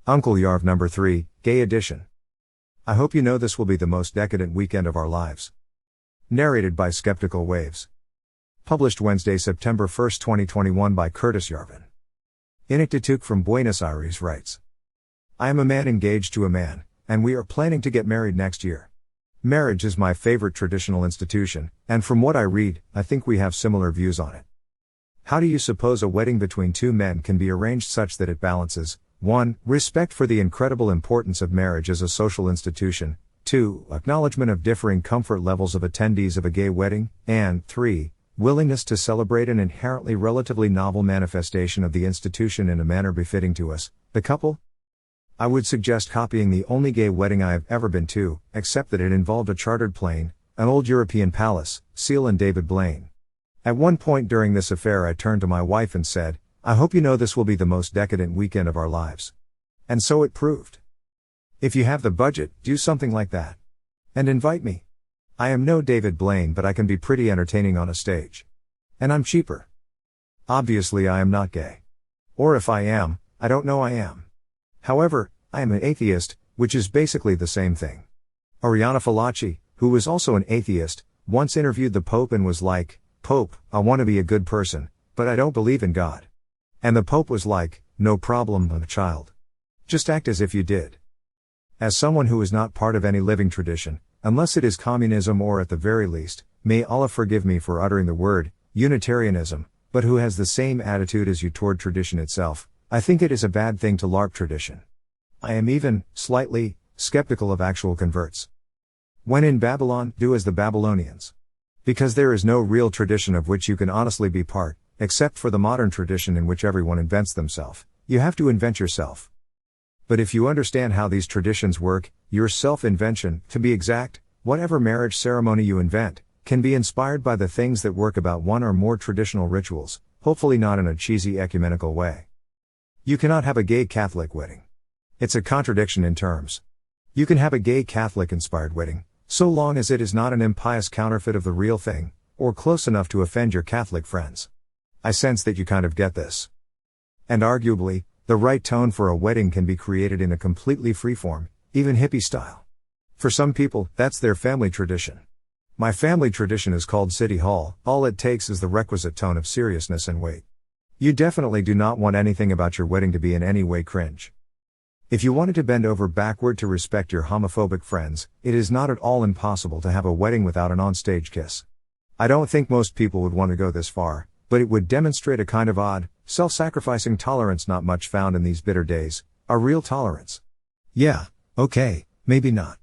Uncle Yarv number 3, Gay Edition. I hope you know this will be the most decadent weekend of our lives. Narrated by Skeptical Waves. Published Wednesday, September 1, 2021 by Curtis Yarvin. Inictituk from Buenos Aires writes. I am a man engaged to a man, and we are planning to get married next year. Marriage is my favorite traditional institution, and from what I read, I think we have similar views on it. How do you suppose a wedding between two men can be arranged such that it balances 1. Respect for the incredible importance of marriage as a social institution, 2. Acknowledgement of differing comfort levels of attendees of a gay wedding, and 3. Willingness to celebrate an inherently relatively novel manifestation of the institution in a manner befitting to us, the couple? I would suggest copying the only gay wedding I have ever been to, except that it involved a chartered plane, an old European palace, Seal and David Blaine. At one point during this affair I turned to my wife and said, I hope you know this will be the most decadent weekend of our lives. And so it proved. If you have the budget, do something like that. And invite me. I am no David Blaine, but I can be pretty entertaining on a stage. And I'm cheaper. Obviously I am not gay. Or if I am, I don't know I am. However, I am an atheist, which is basically the same thing. Ariana Fallaci, who was also an atheist, once interviewed the Pope and was like, Pope, I want to be a good person, but I don't believe in God. And the Pope was like, no problem, my child. Just act as if you did. As someone who is not part of any living tradition, unless it is communism or at the very least, may Allah forgive me for uttering the word, Unitarianism, but who has the same attitude as you toward tradition itself, I think it is a bad thing to LARP tradition. I am even, slightly, skeptical of actual converts. When in Babylon, do as the Babylonians. Because there is no real tradition of which you can honestly be part, except for the modern tradition in which everyone invents themselves. You have to invent yourself. But if you understand how these traditions work, your self-invention, to be exact, whatever marriage ceremony you invent, can be inspired by the things that work about one or more traditional rituals, hopefully not in a cheesy ecumenical way. You cannot have a gay Catholic wedding. It's a contradiction in terms. You can have a gay Catholic-inspired wedding, so long as it is not an impious counterfeit of the real thing, or close enough to offend your Catholic friends. I sense that you kind of get this. And arguably, the right tone for a wedding can be created in a completely freeform, even hippie style. For some people, that's their family tradition. My family tradition is called City Hall. All it takes is the requisite tone of seriousness and weight. You definitely do not want anything about your wedding to be in any way cringe. If you wanted to bend over backward to respect your homophobic friends, it is not at all impossible to have a wedding without an on-stage kiss. I don't think most people would want to go this far, but it would demonstrate a kind of odd, self-sacrificing tolerance not much found in these bitter days, a real tolerance. Yeah, okay, maybe not.